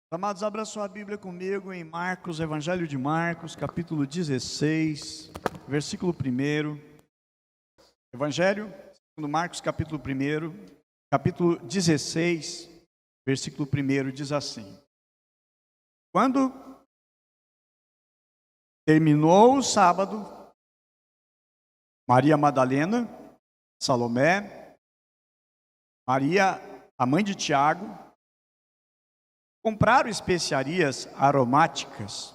Amados, abra sua Bíblia comigo em Marcos, Evangelho de Marcos, capítulo 16, versículo 1. Evangelho segundo Marcos, capítulo 16, versículo 1 diz assim: Quando terminou o sábado, Maria Madalena, Salomé, Maria, a mãe de Tiago, compraram especiarias aromáticas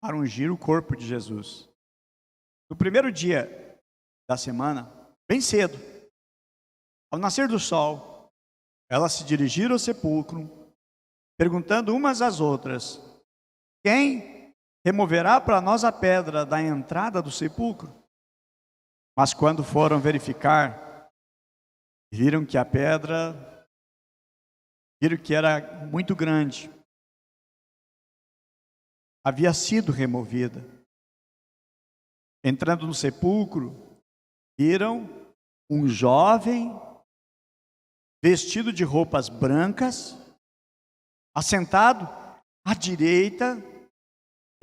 para ungir o corpo de Jesus. No primeiro dia da semana, bem cedo, ao nascer do sol, elas se dirigiram ao sepulcro, perguntando umas às outras: quem removerá para nós a pedra da entrada do sepulcro? Mas quando foram verificar, viram que era muito grande, havia sido removida. Entrando no sepulcro, viram um jovem vestido de roupas brancas, assentado à direita,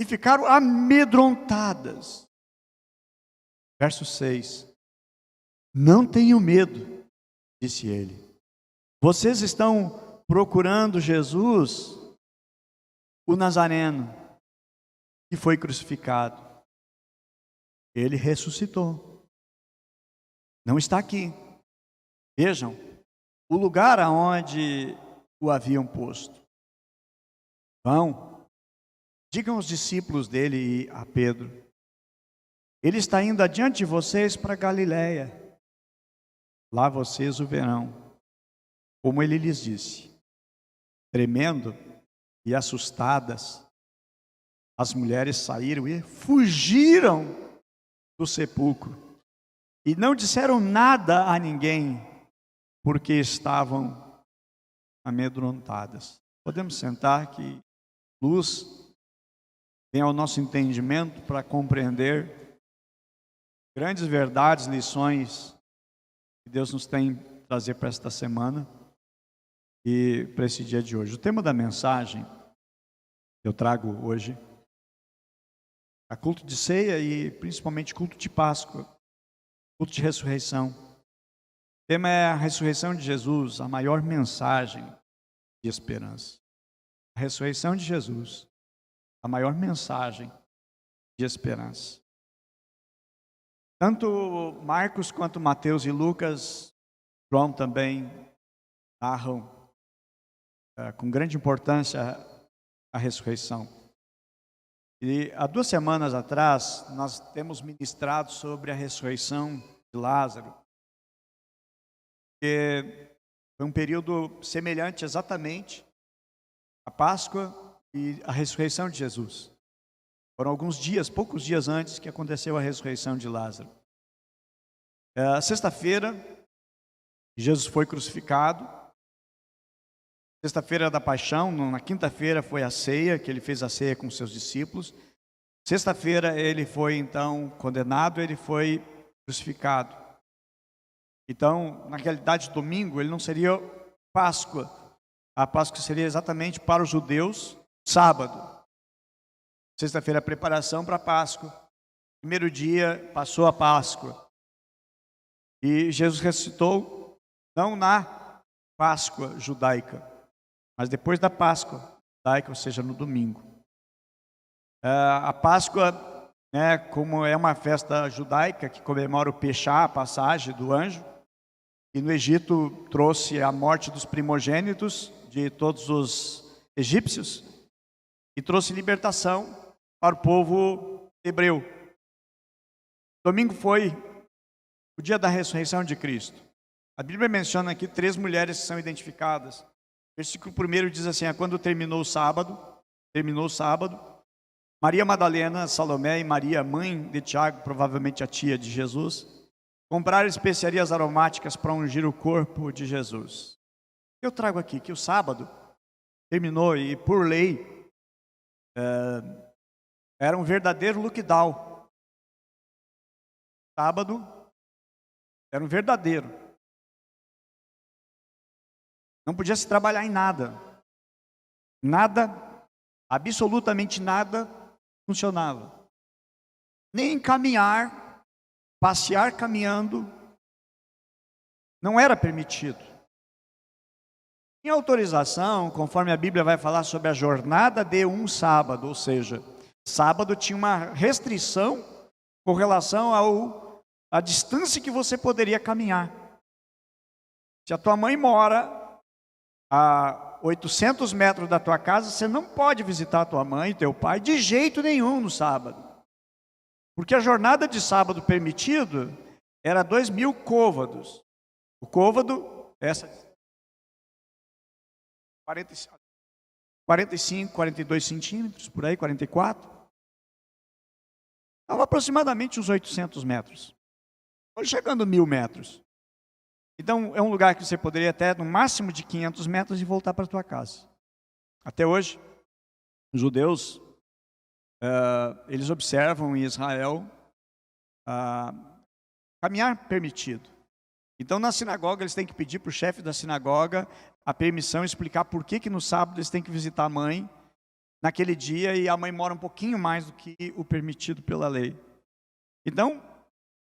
e ficaram amedrontadas. Verso 6: Não tenham medo, disse ele. Vocês estão procurando Jesus, o Nazareno, que foi crucificado. Ele ressuscitou. Não está aqui. Vejam o lugar aonde o haviam posto. Vão, digam aos discípulos dele e a Pedro: ele está indo adiante de vocês para Galiléia. Lá vocês o verão, como ele lhes disse. Tremendo e assustadas, as mulheres saíram e fugiram do sepulcro e não disseram nada a ninguém, porque estavam amedrontadas. Podemos sentar, que luz vem ao nosso entendimento para compreender grandes verdades, lições que Deus nos tem a trazer para esta semana e para esse dia de hoje. O tema da mensagem que eu trago hoje é culto de ceia e principalmente culto de Páscoa, culto de ressurreição. O tema é a ressurreição de Jesus, a maior mensagem de esperança. A ressurreição de Jesus, a maior mensagem de esperança. Tanto Marcos quanto Mateus e Lucas, João também narram com grande importância a ressurreição. E há 2 semanas atrás, nós temos ministrado sobre a ressurreição de Lázaro, que foi um período semelhante exatamente à Páscoa e à ressurreição de Jesus. Foram alguns dias, poucos dias antes que aconteceu a ressurreição de Lázaro. Sexta-feira, Jesus foi crucificado. Sexta-feira da paixão, na quinta-feira foi a ceia, que ele fez a ceia com seus discípulos. Sexta-feira ele foi então condenado, ele foi crucificado. Então, na realidade, domingo ele não seria Páscoa. A Páscoa seria exatamente para os judeus sábado. Sexta-feira a preparação para a Páscoa. Primeiro dia passou a Páscoa. E Jesus ressuscitou não na Páscoa judaica, mas depois da Páscoa judaica, ou seja, no domingo. A Páscoa, como é uma festa judaica que comemora o Peshá, a passagem do anjo, e no Egito trouxe a morte dos primogênitos de todos os egípcios e trouxe libertação para o povo hebreu. Domingo foi o dia da ressurreição de Cristo. A Bíblia menciona aqui 3 mulheres que são identificadas. Versículo 1 diz assim: quando terminou o sábado, Maria Madalena, Salomé e Maria, mãe de Tiago, provavelmente a tia de Jesus, compraram especiarias aromáticas para ungir o corpo de Jesus. Eu trago aqui que o sábado terminou e, por lei, era um verdadeiro lockdown. Sábado era um verdadeiro. Não podia se trabalhar em nada. Nada, absolutamente nada funcionava. Nem caminhar, passear caminhando, não era permitido. Tinha autorização, conforme a Bíblia vai falar sobre a jornada de um sábado, ou seja, sábado tinha uma restrição com relação à distância que você poderia caminhar. Se a tua mãe mora a 800 metros da tua casa, você não pode visitar a tua mãe e teu pai de jeito nenhum no sábado. Porque a jornada de sábado permitido era 2.000 côvados. O côvado, essa 45, 42 centímetros, por aí, 44. Estava aproximadamente uns 800 metros. Foi chegando a 1.000 metros. Então, é um lugar que você poderia até, no máximo de 500 metros, e voltar para a tua casa. Até hoje, os judeus, eles observam em Israel caminhar permitido. Então, na sinagoga, eles têm que pedir para o chefe da sinagoga a permissão, explicar por que no sábado eles têm que visitar a mãe naquele dia, e a mãe mora um pouquinho mais do que o permitido pela lei. Então,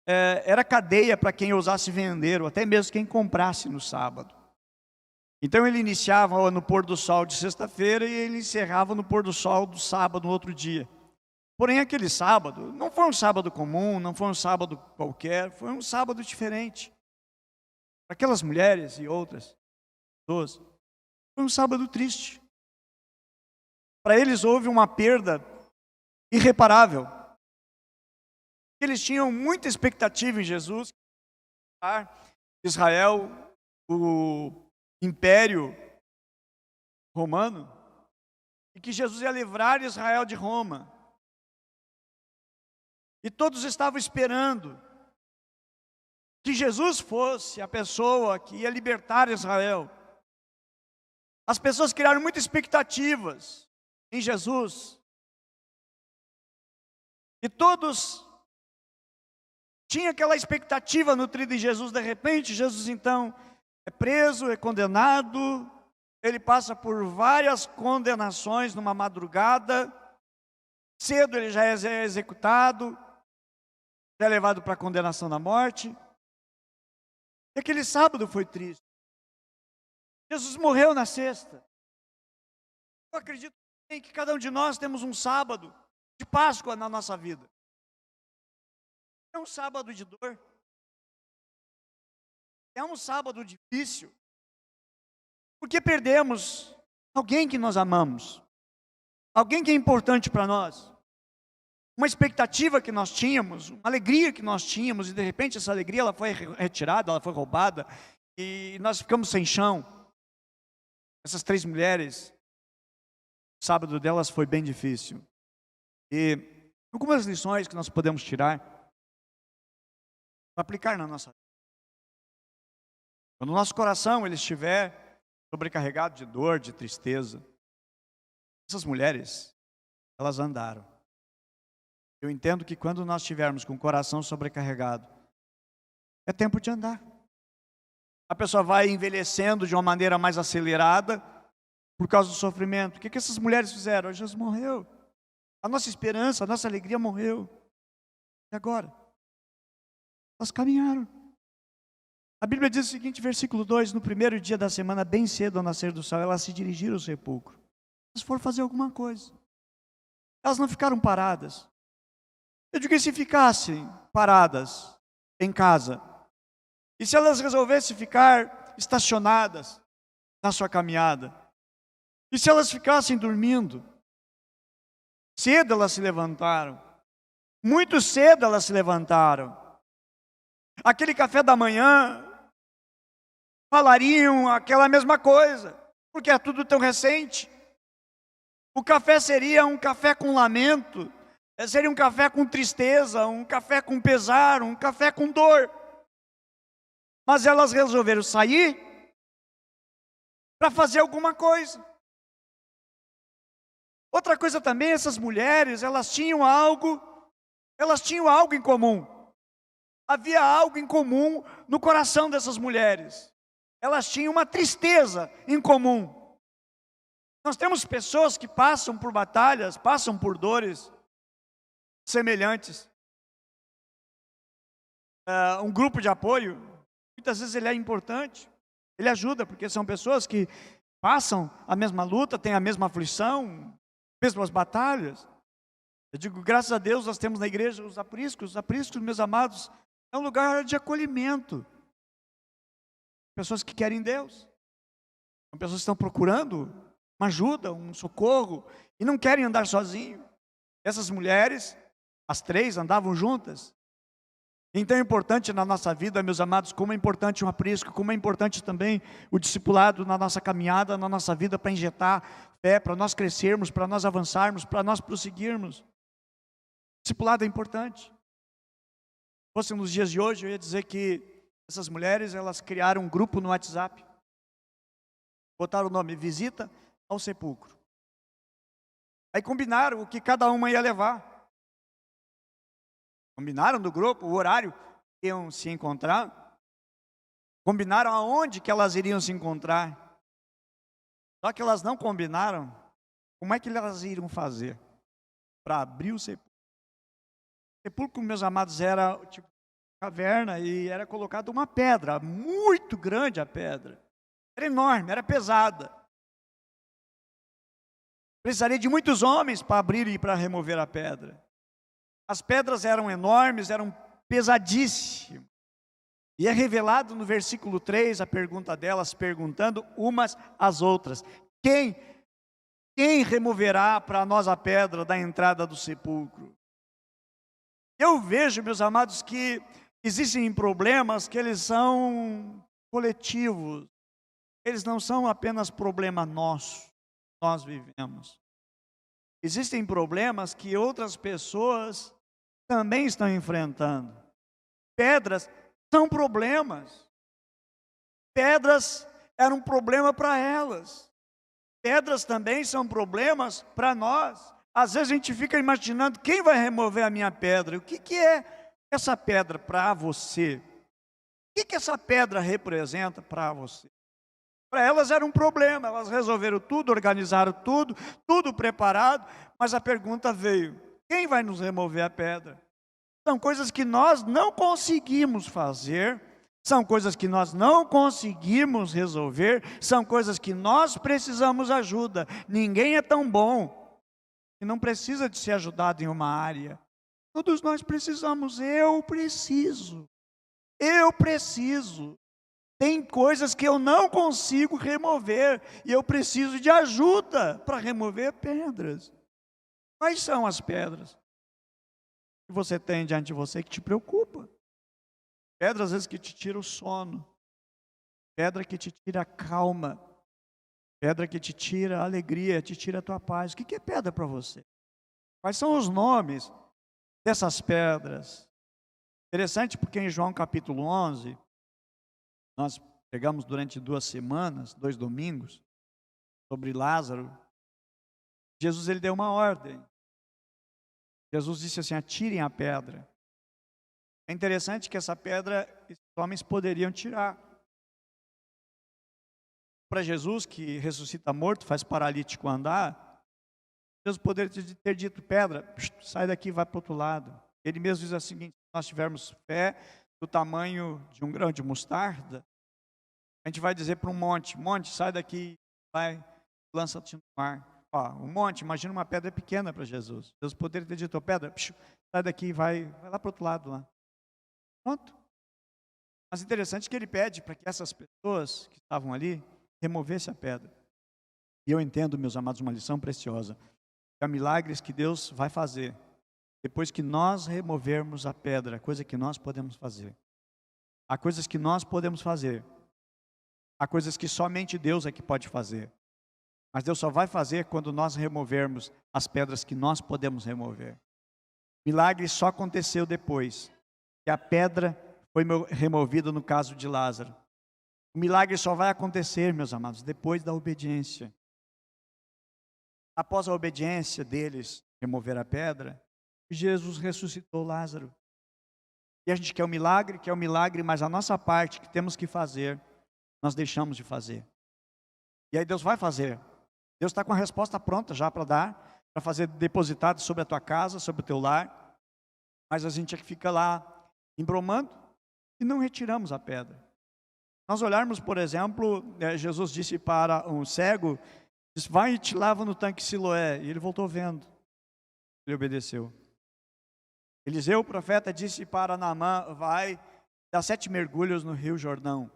era cadeia para quem ousasse vender, ou até mesmo quem comprasse no sábado. Então, ele iniciava no pôr do sol de sexta-feira e ele encerrava no pôr do sol do sábado, no outro dia. Porém, aquele sábado não foi um sábado comum, não foi um sábado qualquer, foi um sábado diferente. Para aquelas mulheres e outras pessoas, foi um sábado triste. Para eles houve uma perda irreparável. Eles tinham muita expectativa em Jesus. Israel, o Império Romano, e que Jesus ia livrar Israel de Roma. E todos estavam esperando que Jesus fosse a pessoa que ia libertar Israel. As pessoas criaram muitas expectativas em Jesus. E todos tinham aquela expectativa nutrida em Jesus. De repente, Jesus então é preso, é condenado. Ele passa por várias condenações numa madrugada. Cedo ele já é executado, já é levado para a condenação da morte. E aquele sábado foi triste. Jesus morreu na sexta. Eu acredito que cada um de nós temos um sábado de Páscoa na nossa vida. É um sábado de dor. É um sábado difícil. Porque perdemos alguém que nós amamos. Alguém que é importante para nós. Uma expectativa que nós tínhamos, uma alegria que nós tínhamos, e de repente essa alegria ela foi retirada, ela foi roubada, e nós ficamos sem chão. Essas 3 mulheres, o sábado delas foi bem difícil. E algumas lições que nós podemos tirar para aplicar na nossa vida. Quando o nosso coração ele estiver sobrecarregado de dor, de tristeza, essas mulheres, elas andaram. Eu entendo que quando nós estivermos com o coração sobrecarregado, é tempo de andar. A pessoa vai envelhecendo de uma maneira mais acelerada por causa do sofrimento. O que essas mulheres fizeram? Jesus morreu. A nossa esperança, a nossa alegria morreu. E agora? Elas caminharam. A Bíblia diz o seguinte, versículo 2, no primeiro dia da semana, bem cedo ao nascer do sol, elas se dirigiram ao sepulcro. Elas foram fazer alguma coisa. Elas não ficaram paradas. Eu digo que se ficassem paradas em casa, e se elas resolvessem ficar estacionadas na sua caminhada, e se elas ficassem dormindo, cedo elas se levantaram, muito cedo elas se levantaram. Aquele café da manhã, falariam aquela mesma coisa, porque é tudo tão recente. O café seria um café com lamento, seria um café com tristeza, um café com pesar, um café com dor. Mas elas resolveram sair para fazer alguma coisa. Outra coisa também, essas mulheres, elas tinham algo em comum. Havia algo em comum no coração dessas mulheres. Elas tinham uma tristeza em comum. Nós temos pessoas que passam por batalhas, passam por dores semelhantes. Um grupo de apoio, muitas vezes ele é importante, ele ajuda, porque são pessoas que passam a mesma luta, têm a mesma aflição, mesmas batalhas. Eu digo, graças a Deus nós temos na igreja os apriscos, meus amados, é um lugar de acolhimento. Pessoas que querem Deus, são pessoas que estão procurando uma ajuda, um socorro, e não querem andar sozinhos. Essas mulheres, as 3 andavam juntas. Então é importante na nossa vida, meus amados, como é importante um aprisco, como é importante também o discipulado na nossa caminhada, na nossa vida, para injetar fé, para nós crescermos, para nós avançarmos, para nós prosseguirmos. Discipulado é importante. Se fosse nos dias de hoje, eu ia dizer que essas mulheres, elas criaram um grupo no WhatsApp, botaram o nome Visita ao Sepulcro. Aí combinaram o que cada uma ia levar. Combinaram no grupo o horário que iam se encontrar. Combinaram aonde que elas iriam se encontrar. Só que elas não combinaram como é que elas iriam fazer para abrir o sepulcro. O sepulcro, meus amados, era tipo caverna e era colocada uma pedra, muito grande a pedra. Era enorme, era pesada. Precisaria de muitos homens para abrir e para remover a pedra. As pedras eram enormes, eram pesadíssimas. E é revelado no versículo 3 a pergunta delas, perguntando umas às outras: Quem removerá para nós a pedra da entrada do sepulcro? Eu vejo, meus amados, que existem problemas que eles são coletivos. Eles não são apenas problema nosso, nós vivemos. Existem problemas que outras pessoas também estão enfrentando. Pedras são problemas. Pedras eram um problema para elas. Pedras também são problemas para nós. Às vezes a gente fica imaginando quem vai remover a minha pedra. O que é essa pedra para você? O que essa pedra representa para você? Para elas era um problema, elas resolveram tudo, organizaram tudo, tudo preparado, mas a pergunta veio: quem vai nos remover a pedra? São coisas que nós não conseguimos fazer, são coisas que nós não conseguimos resolver, são coisas que nós precisamos ajuda. Ninguém é tão bom e não precisa de ser ajudado em uma área. Todos nós precisamos, eu preciso. Tem coisas que eu não consigo remover e eu preciso de ajuda para remover pedras. Quais são as pedras que você tem diante de você que te preocupa? Pedras às vezes que te tira o sono, pedra que te tira a calma, pedra que te tira a alegria, te tira a tua paz. O que é pedra para você? Quais são os nomes dessas pedras? Interessante porque em João capítulo 11, nós pregamos durante 2 semanas, 2 domingos, sobre Lázaro. Jesus ele deu uma ordem. Jesus disse assim: atirem a pedra. É interessante que essa pedra, esses homens poderiam tirar. Para Jesus, que ressuscita morto, faz paralítico andar, Jesus poderia ter dito: pedra, sai daqui e vai para o outro lado. Ele mesmo diz o seguinte: se nós tivermos fé do tamanho de um grão de mostarda, a gente vai dizer para um monte: sai daqui, vai, lança-te no mar. Um monte, imagina uma pedra pequena para Jesus. Jesus poderia ter dito: pedra, sai daqui e vai lá para o outro lado lá. Pronto. Mas interessante que ele pede para que essas pessoas que estavam ali removessem a pedra. E eu entendo, meus amados, uma lição preciosa. Há milagres que Deus vai fazer depois que nós removermos a pedra, coisa que nós podemos fazer. Há coisas que nós podemos fazer. Há coisas que somente Deus é que pode fazer. Mas Deus só vai fazer quando nós removermos as pedras que nós podemos remover. Milagre só aconteceu depois que a pedra foi removida no caso de Lázaro. O milagre só vai acontecer, meus amados, depois da obediência. Após a obediência deles remover a pedra, Jesus ressuscitou Lázaro. E a gente quer o milagre, mas a nossa parte que temos que fazer, nós deixamos de fazer. E aí Deus vai fazer. Deus está com a resposta pronta já para dar, para fazer depositado sobre a tua casa, sobre o teu lar. Mas a gente é que fica lá embromando e não retiramos a pedra. Nós olharmos, por exemplo, Jesus disse para um cego, disse, vai e te lava no tanque Siloé. E ele voltou vendo. Ele obedeceu. Eliseu, o profeta, disse para Naamã, vai, dá 7 mergulhos no rio Jordão.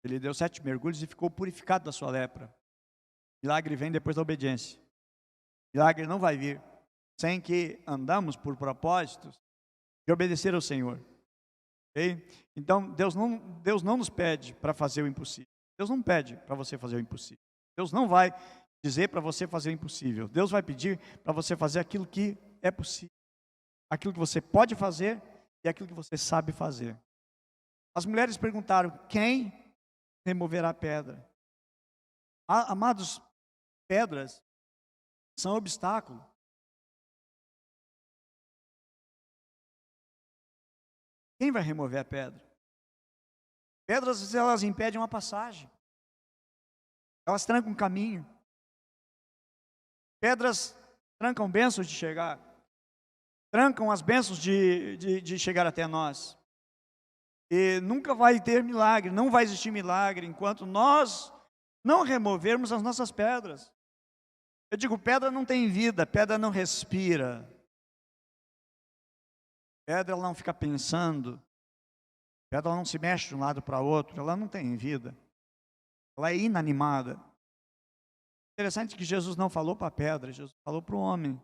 Ele deu 7 mergulhos e ficou purificado da sua lepra. Milagre vem depois da obediência. Milagre não vai vir sem que andamos por propósitos de obedecer ao Senhor. Okay? Então, Deus não nos pede para fazer o impossível. Deus não pede para você fazer o impossível. Deus não vai dizer para você fazer o impossível. Deus vai pedir para você fazer aquilo que é possível. Aquilo que você pode fazer e aquilo que você sabe fazer. As mulheres perguntaram, quem removerá a pedra? Amados, pedras são obstáculos. Quem vai remover a pedra? Pedras, elas impedem uma passagem. Elas trancam um caminho. Pedras trancam bênçãos de chegar. Trancam as bênçãos de chegar até nós. E nunca vai ter milagre, não vai existir milagre enquanto nós não removermos as nossas pedras. Eu digo, pedra não tem vida, pedra não respira. Pedra ela não fica pensando. Pedra ela não se mexe de um lado para o outro, ela não tem vida. Ela é inanimada. Interessante que Jesus não falou para a pedra, Jesus falou para o homem.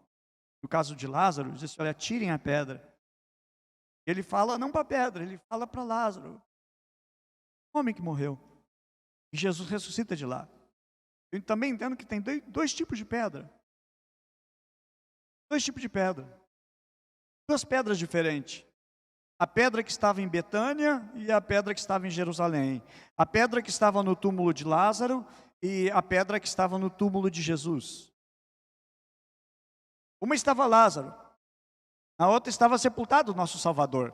No caso de Lázaro, ele disse, olha, tirem a pedra. Ele fala não para a pedra, ele fala para Lázaro. O homem que morreu. E Jesus ressuscita de lá. Eu também entendo que tem dois tipos de pedra. Dois tipos de pedra. Duas pedras diferentes. A pedra que estava em Betânia e a pedra que estava em Jerusalém. A pedra que estava no túmulo de Lázaro e a pedra que estava no túmulo de Jesus. Uma estava Lázaro, na outra estava sepultado o nosso Salvador.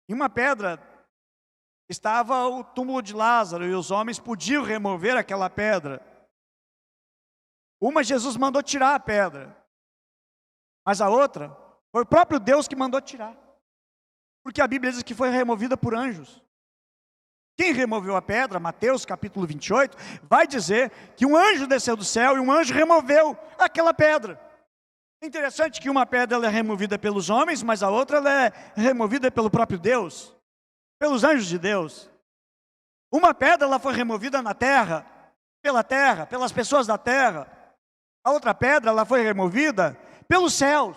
Em uma pedra estava o túmulo de Lázaro e os homens podiam remover aquela pedra. Uma Jesus mandou tirar a pedra, mas a outra foi o próprio Deus que mandou tirar. Porque a Bíblia diz que foi removida por anjos. Quem removeu a pedra, Mateus capítulo 28, vai dizer que um anjo desceu do céu e um anjo removeu aquela pedra. É interessante que uma pedra ela é removida pelos homens, mas a outra ela é removida pelo próprio Deus, pelos anjos de Deus. Uma pedra ela foi removida na terra, pelas pessoas da terra. A outra pedra ela foi removida pelos céus,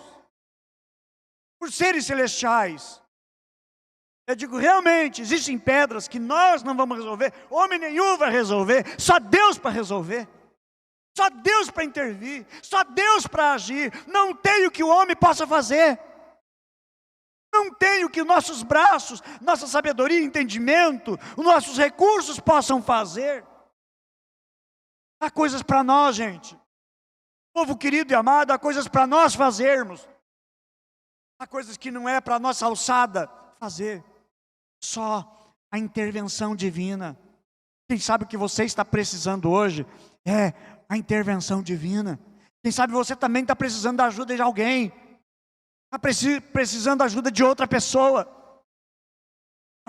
por seres celestiais. Eu digo, realmente, existem pedras que nós não vamos resolver, homem nenhum vai resolver, só Deus para resolver. Só Deus para intervir, só Deus para agir. Não tem o que o homem possa fazer. Não tem o que nossos braços, nossa sabedoria e entendimento, os nossos recursos possam fazer. Há coisas para nós, gente. Povo querido e amado, há coisas para nós fazermos. Há coisas que não é para nossa alçada fazer. Só a intervenção divina. Quem sabe o que você está precisando hoje é a intervenção divina. Quem sabe você também está precisando da ajuda de alguém. Está precisando da ajuda de outra pessoa.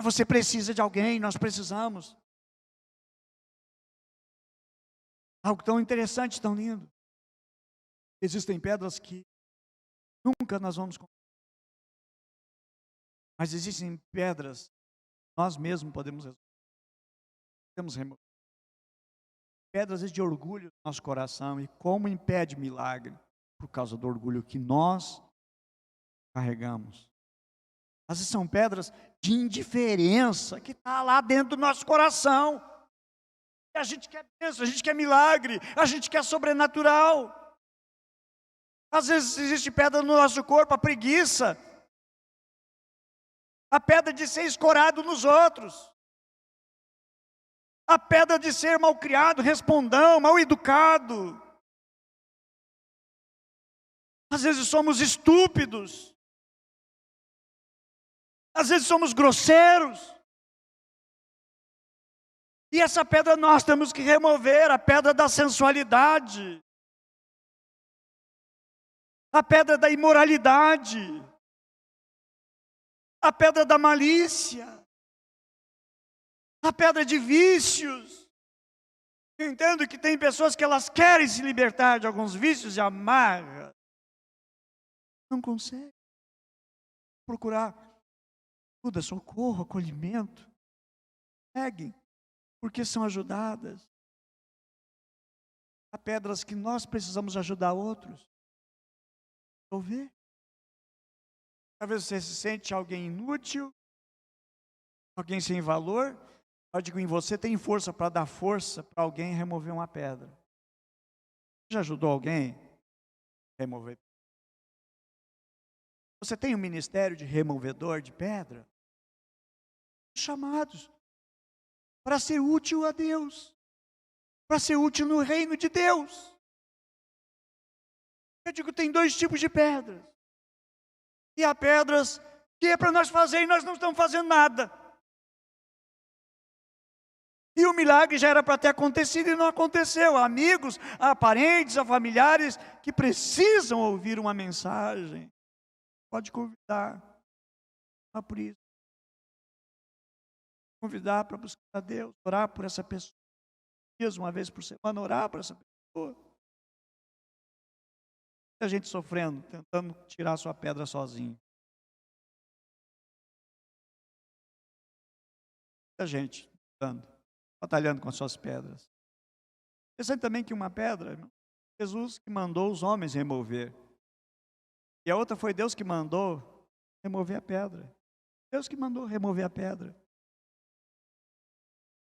Você precisa de alguém, nós precisamos. Algo tão interessante, tão lindo. Existem pedras que nunca nós vamos encontrar. Mas existem pedras que nós mesmos podemos resolver. Podemos remover. Pedras de orgulho no nosso coração. E como impede milagre? Por causa do orgulho que nós carregamos. Às vezes são pedras de indiferença que está lá dentro do nosso coração. E a gente quer bênção, a gente quer milagre, a gente quer sobrenatural. Às vezes existe pedra no nosso corpo, a preguiça. A pedra de ser escorado nos outros. A pedra de ser mal criado, respondão, mal educado. Às vezes somos estúpidos. Às vezes somos grosseiros. E essa pedra nós temos que remover, a pedra da sensualidade, a pedra da imoralidade, a pedra da malícia, a pedra de vícios. Eu entendo que tem pessoas que elas querem se libertar de alguns vícios e amarras, não conseguem. Procurar ajuda, socorro, acolhimento. Peguem, porque são ajudadas. Há pedras que nós precisamos ajudar outros. Resolver. Às vezes você se sente alguém inútil, alguém sem valor. Eu digo, em você tem força para dar força para alguém remover uma pedra. Já ajudou alguém a remover? Você tem um ministério de removedor de pedra? Chamados para ser útil a Deus, para ser útil no reino de Deus. Eu digo, tem dois tipos de pedras. E há pedras que é para nós fazer e nós não estamos fazendo nada. E o milagre já era para ter acontecido e não aconteceu. Há amigos, há parentes, há familiares que precisam ouvir uma mensagem. Pode convidar. Por isso. Convidar para buscar a Deus, orar por essa pessoa. Uma vez por semana, orar por essa pessoa. A gente sofrendo, tentando tirar sua pedra sozinho. A gente batalhando com as suas pedras. Pensando também que uma pedra, Jesus que mandou os homens remover. E a outra foi Deus que mandou remover a pedra. Deus que mandou remover a pedra.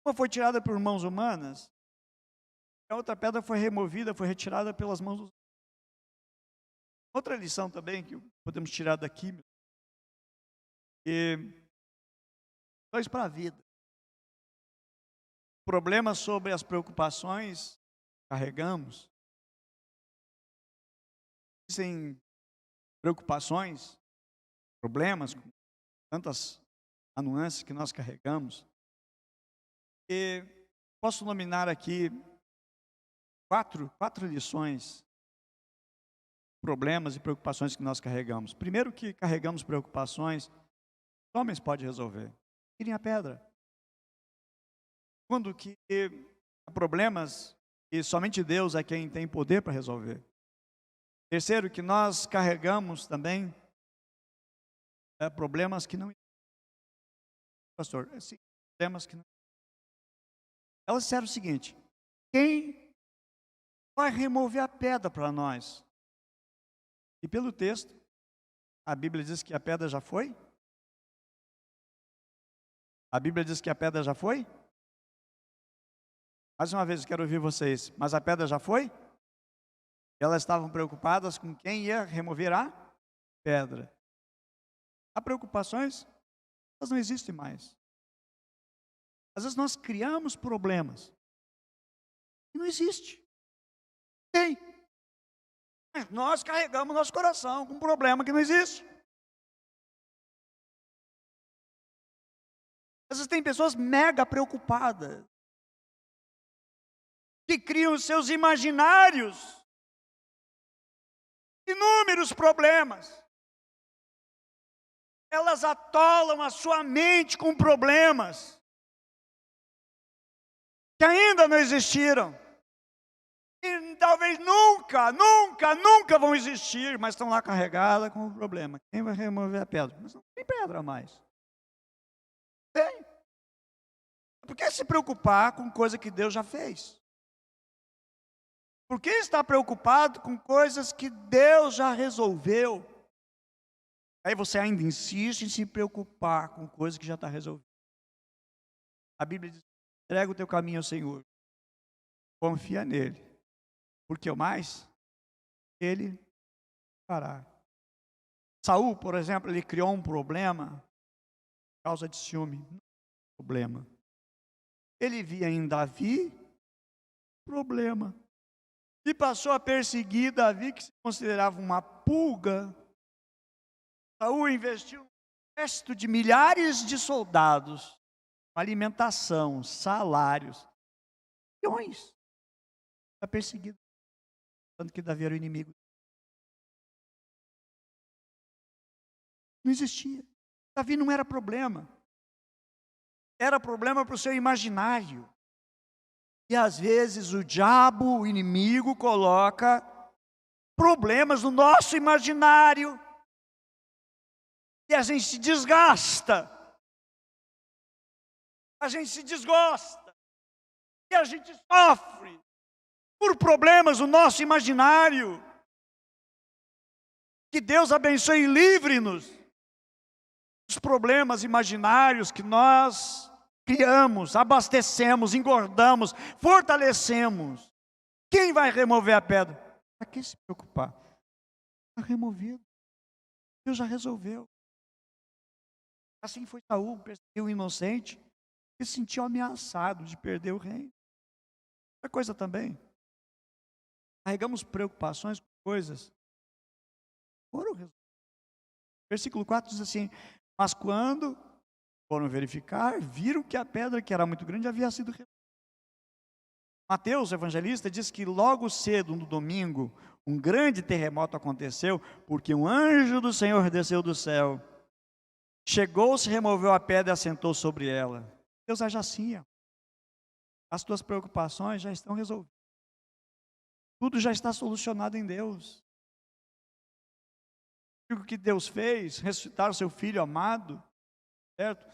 Uma foi tirada por mãos humanas, a outra pedra foi removida, foi retirada pelas mãos dos homens. Outra lição também que podemos tirar daqui, e dois para a vida. Problemas sobre as preocupações que carregamos. Existem preocupações, problemas, tantas anuâncias que nós carregamos. E posso nominar aqui quatro lições, problemas e preocupações que nós carregamos. Primeiro, que carregamos preocupações, os homens podem resolver. Tirem a pedra. Segundo, que há problemas e somente Deus é quem tem poder para resolver. Terceiro, que nós carregamos também problemas que não existem. Pastor, problemas que não. Elas disseram o seguinte: quem vai remover a pedra para nós? E pelo texto, a Bíblia diz que a pedra já foi? A Bíblia diz que a pedra já foi? Mais uma vez eu quero ouvir vocês. Mas a pedra já foi? Elas estavam preocupadas com quem ia remover a pedra. Há preocupações, elas não existem mais. Às vezes nós criamos problemas que não existe. Tem. Mas nós carregamos nosso coração com um problema que não existe. Às vezes tem pessoas mega preocupadas, que criam os seus imaginários, inúmeros problemas. Elas atolam a sua mente com problemas que ainda não existiram. E talvez nunca vão existir, mas estão lá carregadas com o problema. Quem vai remover a pedra? Mas não tem pedra mais. Tem. Por que se preocupar com coisa que Deus já fez? Por que estar preocupado com coisas que Deus já resolveu? Aí você ainda insiste em se preocupar com coisas que já está resolvida. A Bíblia diz: entrega o teu caminho ao Senhor. Confia nele. Porque o mais, ele fará. Saul, por exemplo, ele criou um problema por causa de ciúme. Não é um problema. Ele via em Davi problema. E passou a perseguir Davi, que se considerava uma pulga. Saul investiu um exército de milhares de soldados alimentação, salários, milhões. Está perseguido, tanto que Davi era o inimigo. Não existia. Davi não era problema. Era problema para o seu imaginário. E às vezes o diabo, o inimigo, coloca problemas no nosso imaginário. E a gente se desgasta. A gente se desgosta. E a gente sofre por problemas no nosso imaginário. Que Deus abençoe e livre-nos dos problemas imaginários que nós criamos, abastecemos, engordamos, fortalecemos. Quem vai remover a pedra? Para que se preocupar? Está removido. Deus já resolveu. Assim foi Saul, perseguiu o inocente e se sentiu ameaçado de perder o reino. Outra coisa também, carregamos preocupações com coisas que foram resolvidas. Versículo 4 diz assim: mas quando foram verificar, viram que a pedra, que era muito grande, havia sido removida. Mateus, o evangelista, diz que logo cedo, no domingo, um grande terremoto aconteceu, porque um anjo do Senhor desceu do céu, chegou-se, removeu a pedra e assentou sobre ela. Deus age assim, ó. As tuas preocupações já estão resolvidas. Tudo já está solucionado em Deus. O que Deus fez, ressuscitar o seu Filho amado, certo?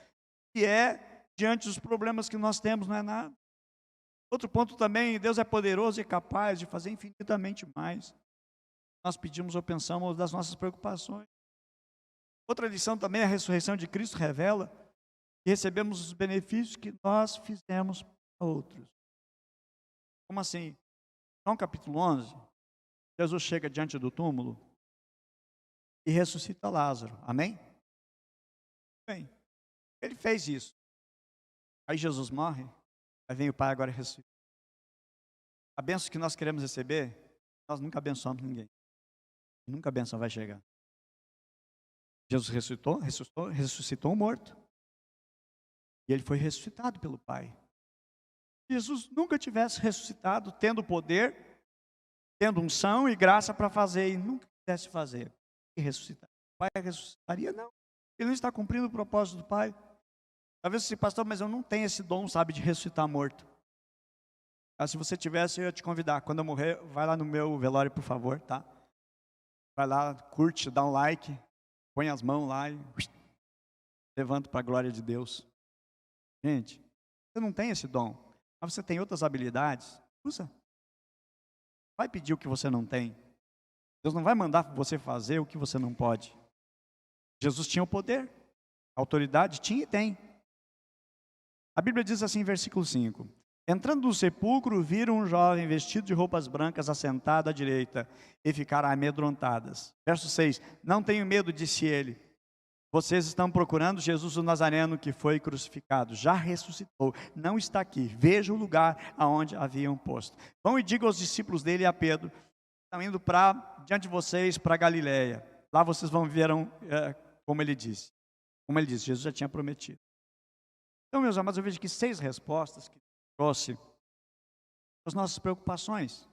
Que é, diante dos problemas que nós temos, não é nada. Outro ponto também, Deus é poderoso e capaz de fazer infinitamente mais. Nós pedimos ou pensamos das nossas preocupações. Outra lição também, a ressurreição de Cristo revela que recebemos os benefícios que nós fizemos para outros. Como assim? João capítulo 11, Jesus chega diante do túmulo e ressuscita Lázaro. Amém? Bem, ele fez isso. Aí Jesus morre, aí vem o Pai agora e ressuscita. A bênção que nós queremos receber, nós nunca abençoamos ninguém. Nunca a bênção vai chegar. Jesus ressuscitou o morto. E ele foi ressuscitado pelo Pai. Se Jesus nunca tivesse ressuscitado, tendo poder, tendo unção e graça para fazer, e nunca quisesse fazer, e ressuscitar. O Pai ressuscitaria? Não. Ele não está cumprindo o propósito do Pai. Talvez você, pastor, mas eu não tenho esse dom, sabe, de ressuscitar morto. Se você tivesse, eu ia te convidar. Quando eu morrer, vai lá no meu velório, por favor, tá? Vai lá, curte, dá um like, põe as mãos lá e levanta para a glória de Deus. Gente, você não tem esse dom, mas você tem outras habilidades, usa. Vai pedir o que você não tem. Deus não vai mandar você fazer o que você não pode. Jesus tinha o poder, a autoridade tinha e tem. A Bíblia diz assim em versículo 5: entrando no sepulcro, viram um jovem vestido de roupas brancas assentado à direita e ficaram amedrontadas. Verso 6: não tenho medo, disse ele. Vocês estão procurando Jesus o Nazareno que foi crucificado. Já ressuscitou, não está aqui. Veja o lugar aonde haviam posto. Vão e digam aos discípulos dele e a Pedro: estão indo diante de vocês para Galiléia. Lá vocês vão ver como ele disse. Como ele disse, Jesus já tinha prometido. Então, meus amados, eu vejo aqui 6 respostas que trouxe as nossas preocupações.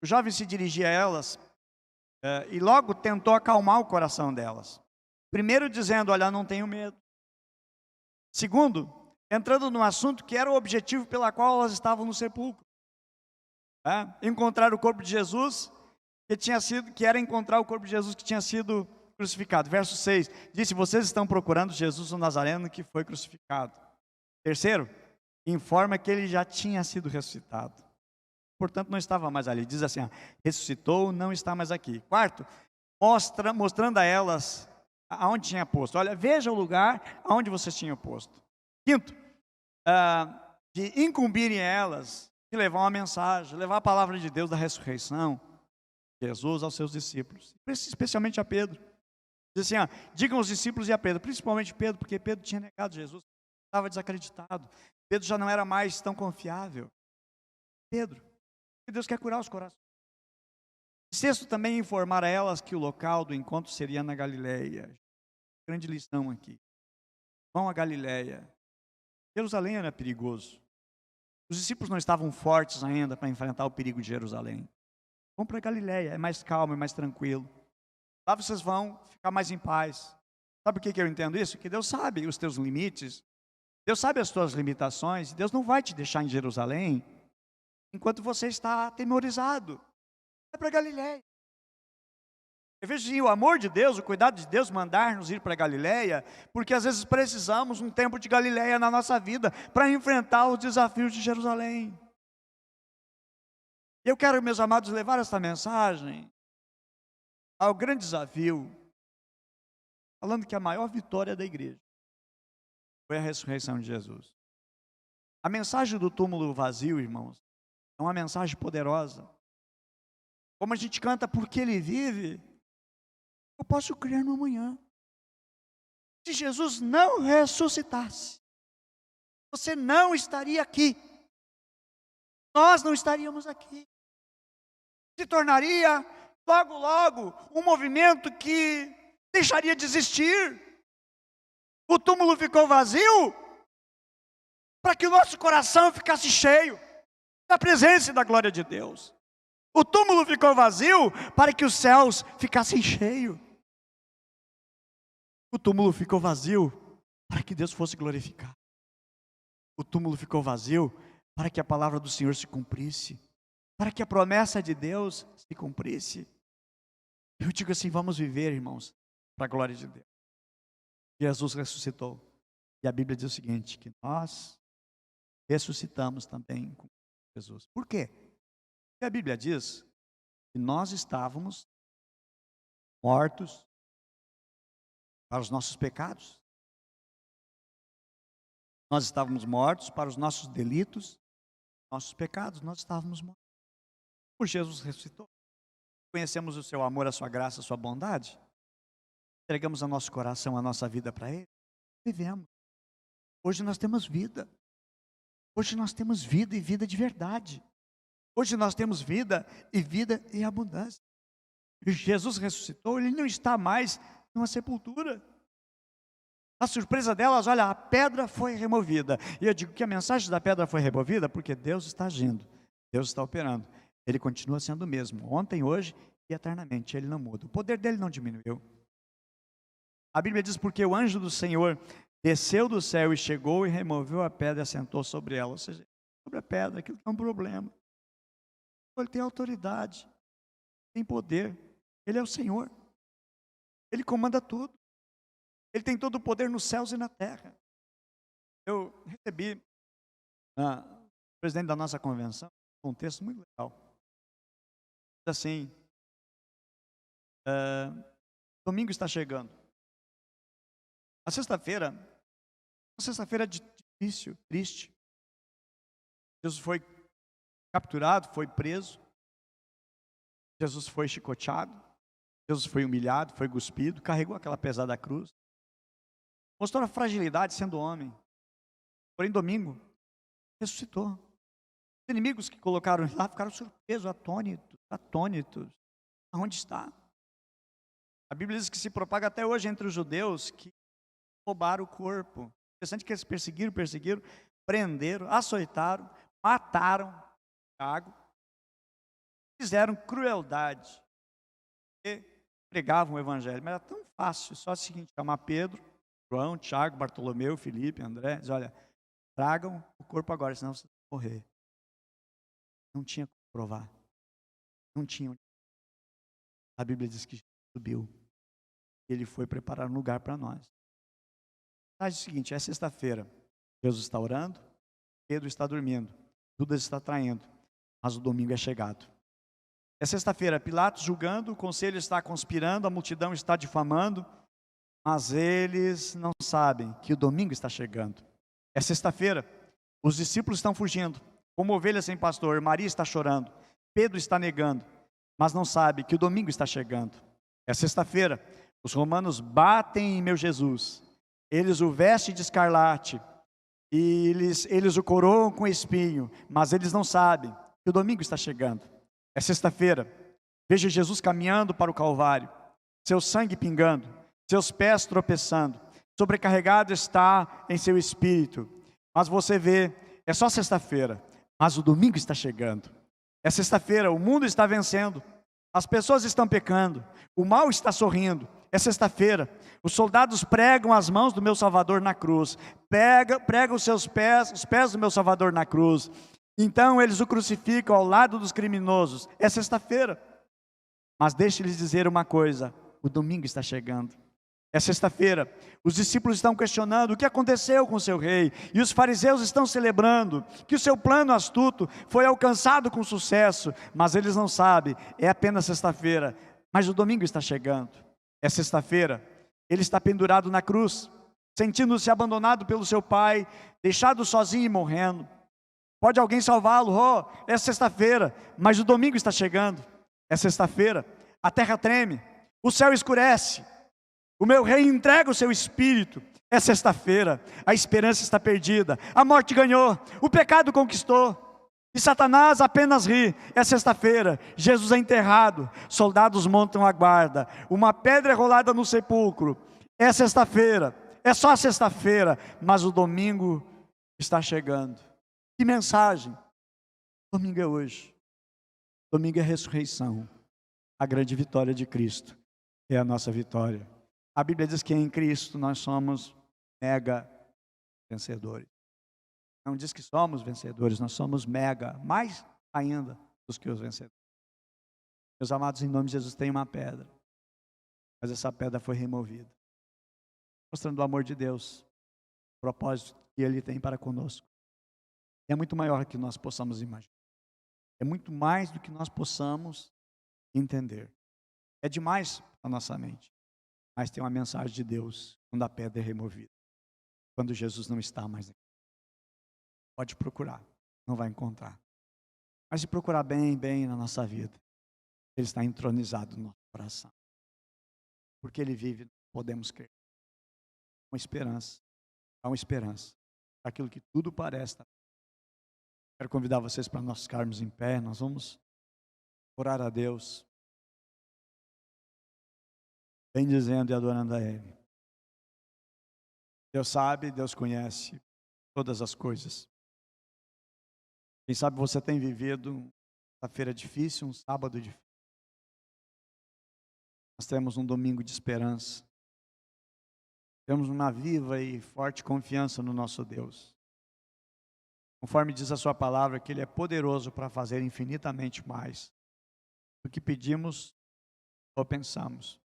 O jovem se dirigia a elas e logo tentou acalmar o coração delas. Primeiro dizendo: olha, não tenho medo. Segundo, entrando no assunto que era o objetivo pela qual elas estavam no sepulcro. Encontrar o corpo de Jesus, que era encontrar o corpo de Jesus que tinha sido crucificado. Verso 6, disse: vocês estão procurando Jesus o Nazareno que foi crucificado. Terceiro, informa que ele já tinha sido ressuscitado. Portanto, não estava mais ali. Diz assim: ressuscitou, não está mais aqui. Quarto, mostrando a elas aonde tinha posto. Olha, veja o lugar aonde vocês tinham posto. Quinto, de incumbirem elas, de levar uma mensagem, levar a palavra de Deus da ressurreição, Jesus aos seus discípulos, especialmente a Pedro. Diz assim: digam aos discípulos e a Pedro, principalmente Pedro, porque Pedro tinha negado Jesus, estava desacreditado. Pedro já não era mais tão confiável. Pedro, Deus quer curar os corações. Sexto, também informar a elas que o local do encontro seria na Galiléia. Grande lição aqui. Vão a Galiléia. Jerusalém era perigoso. Os discípulos não estavam fortes ainda para enfrentar o perigo de Jerusalém. Vão para Galiléia, é mais calmo, é mais tranquilo. Lá vocês vão ficar mais em paz. Sabe por que eu entendo isso? Que Deus sabe os teus limites, Deus sabe as tuas limitações, Deus não vai te deixar em Jerusalém enquanto você está atemorizado. Vai para Galiléia. Eu vejo sim, o amor de Deus, o cuidado de Deus mandar-nos ir para Galiléia, porque às vezes precisamos um tempo de Galiléia na nossa vida para enfrentar os desafios de Jerusalém. Eu quero, meus amados, levar esta mensagem ao grande desafio, falando que a maior vitória da igreja foi a ressurreição de Jesus. A mensagem do túmulo vazio, irmãos, é uma mensagem poderosa. Como a gente canta, porque Ele vive, eu posso crer no amanhã. Se Jesus não ressuscitasse, você não estaria aqui. Nós não estaríamos aqui. Se tornaria, logo, logo, um movimento que deixaria de existir. O túmulo ficou vazio para que o nosso coração ficasse cheio da presença e da glória de Deus. O túmulo ficou vazio para que os céus ficassem cheios. O túmulo ficou vazio para que Deus fosse glorificado. O túmulo ficou vazio para que a palavra do Senhor se cumprisse, para que a promessa de Deus se cumprisse. Eu digo assim, vamos viver, irmãos, para a glória de Deus. Jesus ressuscitou. E a Bíblia diz o seguinte, que nós ressuscitamos também com Jesus. Por quê? Porque a Bíblia diz que nós estávamos mortos para os nossos pecados. Nós estávamos mortos para os nossos delitos, nossos pecados, nós estávamos mortos. Por Jesus ressuscitou. Conhecemos o seu amor, a sua graça, a sua bondade. Entregamos o nosso coração, a nossa vida para Ele. Vivemos. Hoje nós temos vida. Hoje nós temos vida e vida de verdade. Hoje nós temos vida e vida em abundância. E Jesus ressuscitou, Ele não está mais numa sepultura. A surpresa delas, olha, a pedra foi removida. E eu digo que a mensagem da pedra foi removida porque Deus está agindo. Deus está operando. Ele continua sendo o mesmo, ontem, hoje e eternamente. Ele não muda. O poder dele não diminuiu. A Bíblia diz, porque o anjo do Senhor desceu do céu e chegou e removeu a pedra e assentou sobre ela. Ou seja, sobre a pedra, aquilo que é um problema. Ele tem autoridade, tem poder. Ele é o Senhor. Ele comanda tudo. Ele tem todo o poder nos céus e na terra. Eu recebi, o presidente da nossa convenção, um texto muito legal. Diz assim, domingo está chegando. A sexta-feira, uma sexta-feira difícil, triste. Jesus foi capturado, foi preso. Jesus foi chicoteado. Jesus foi humilhado, foi cuspido, carregou aquela pesada cruz. Mostrou a fragilidade sendo homem. Porém, domingo, ressuscitou. Os inimigos que colocaram lá ficaram surpresos, atônitos. Aonde está? A Bíblia diz que se propaga até hoje entre os judeus que roubaram o corpo. Interessante que eles perseguiram, prenderam, açoitaram, mataram Tiago, fizeram crueldade e pregavam o evangelho. Mas era tão fácil, só o seguinte, chamar Pedro, João, Tiago, Bartolomeu, Filipe, André, diz, olha, tragam o corpo agora, senão você vai morrer. Não tinha como provar. Não tinha. A Bíblia diz que Jesus subiu. Ele foi preparar um lugar para nós. Mas é o seguinte, é sexta-feira. Jesus está orando, Pedro está dormindo, Judas está traindo, mas o domingo é chegado. É sexta-feira, Pilatos julgando, o conselho está conspirando, a multidão está difamando, mas eles não sabem que o domingo está chegando. É sexta-feira, os discípulos estão fugindo, como ovelhas sem pastor, Maria está chorando, Pedro está negando, mas não sabe que o domingo está chegando. É sexta-feira, os romanos batem em meu Jesus, eles o vestem de escarlate, e eles o coroam com espinho, mas eles não sabem que o domingo está chegando. É sexta-feira, veja Jesus caminhando para o Calvário, seu sangue pingando, seus pés tropeçando, sobrecarregado está em seu espírito. Mas você vê, é só sexta-feira, mas o domingo está chegando. É sexta-feira, o mundo está vencendo, as pessoas estão pecando, o mal está sorrindo. É sexta-feira, os soldados pregam as mãos do meu Salvador na cruz, pregam os pés do meu Salvador na cruz. Então eles o crucificam ao lado dos criminosos. É sexta-feira. Mas deixe-lhes dizer uma coisa: o domingo está chegando. É sexta-feira, os discípulos estão questionando o que aconteceu com o seu rei, e os fariseus estão celebrando que o seu plano astuto foi alcançado com sucesso, mas eles não sabem, é apenas sexta-feira, mas o domingo está chegando. É sexta-feira, ele está pendurado na cruz, sentindo-se abandonado pelo seu pai, deixado sozinho e morrendo. Pode alguém salvá-lo? Oh, é sexta-feira, mas o domingo está chegando. É sexta-feira, a terra treme, o céu escurece, o meu rei entrega o seu espírito. É sexta-feira, a esperança está perdida, a morte ganhou, o pecado conquistou, e Satanás apenas ri. É sexta-feira, Jesus é enterrado, soldados montam a guarda, uma pedra é rolada no sepulcro. É sexta-feira, é só sexta-feira, mas o domingo está chegando. Que mensagem! Domingo é hoje, domingo é ressurreição, a grande vitória de Cristo é a nossa vitória. A Bíblia diz que em Cristo nós somos mega vencedores. Não diz que somos vencedores, nós somos mega, mais ainda dos que os vencedores. Meus amados, em nome de Jesus tem uma pedra, mas essa pedra foi removida, mostrando o amor de Deus, o propósito que Ele tem para conosco. É muito maior do que nós possamos imaginar. É muito mais do que nós possamos entender. É demais a nossa mente. Mas tem uma mensagem de Deus quando a pedra é removida, quando Jesus não está mais aqui. Pode procurar, não vai encontrar. Mas se procurar bem na nossa vida, Ele está entronizado no nosso coração. Porque Ele vive, podemos crer. Uma esperança, há uma esperança. Aquilo que tudo parece. Quero convidar vocês para nós ficarmos em pé, nós vamos orar a Deus, bendizendo e adorando a Ele. Deus sabe, Deus conhece todas as coisas. Quem sabe você tem vivido uma sexta-feira difícil, um sábado difícil. Nós temos um domingo de esperança. Temos uma viva e forte confiança no nosso Deus. Conforme diz a sua palavra, que Ele é poderoso para fazer infinitamente mais do que pedimos ou pensamos.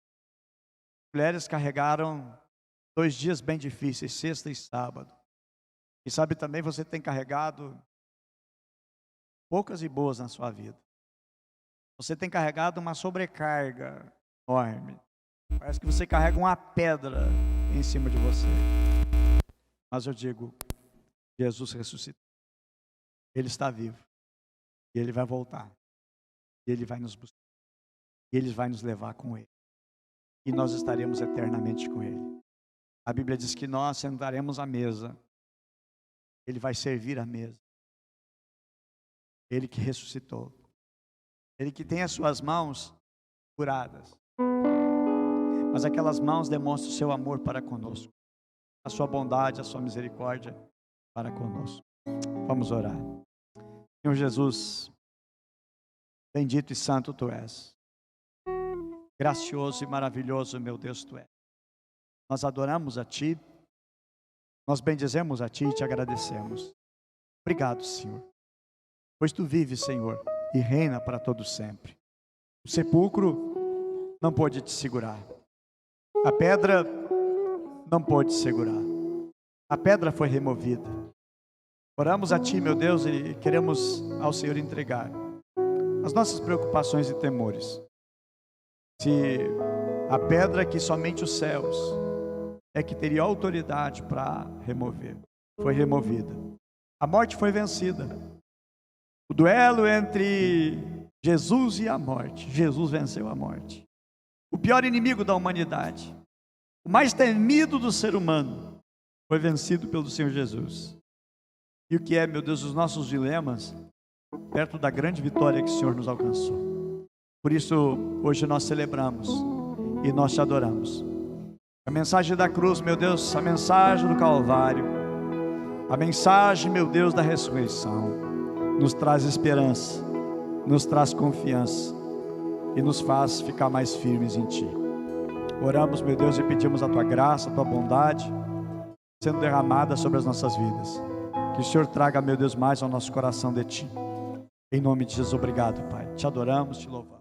Mulheres carregaram 2 dias bem difíceis, sexta e sábado. E sabe também, você tem carregado poucas e boas na sua vida. Você tem carregado uma sobrecarga enorme. Parece que você carrega uma pedra em cima de você. Mas eu digo, Jesus ressuscitou. Ele está vivo. E Ele vai voltar. E Ele vai nos buscar. E Ele vai nos levar com Ele. E nós estaremos eternamente com Ele. A Bíblia diz que nós sentaremos à mesa. Ele vai servir a mesa. Ele que ressuscitou. Ele que tem as suas mãos curadas. Mas aquelas mãos demonstram o seu amor para conosco. A sua bondade, a sua misericórdia para conosco. Vamos orar. Senhor Jesus, bendito e santo Tu és. Gracioso e maravilhoso, meu Deus, Tu és. Nós adoramos a Ti, nós bendizemos a Ti e Te agradecemos. Obrigado, Senhor, pois Tu vives, Senhor, e reina para todo sempre. O sepulcro não pôde Te segurar, a pedra não pôde segurar, a pedra foi removida. Oramos a Ti, meu Deus, e queremos ao Senhor entregar as nossas preocupações e temores. Se a pedra que somente os céus é que teria autoridade para remover, foi removida. A morte foi vencida. O duelo entre Jesus e a morte. Jesus venceu a morte. O pior inimigo da humanidade, o mais temido do ser humano, foi vencido pelo Senhor Jesus. E o que é, meu Deus, os nossos dilemas, perto da grande vitória que o Senhor nos alcançou. Por isso, hoje nós celebramos e nós Te adoramos. A mensagem da cruz, meu Deus, a mensagem do Calvário, A mensagem, meu Deus, da ressurreição nos traz esperança, nos traz confiança e nos faz ficar mais firmes em Ti. Oramos, meu Deus, e pedimos a Tua graça, a Tua bondade sendo derramada sobre as nossas vidas. Que o Senhor traga, meu Deus, mais ao nosso coração de Ti. Em nome de Jesus, obrigado, Pai. Te adoramos, te louvamos.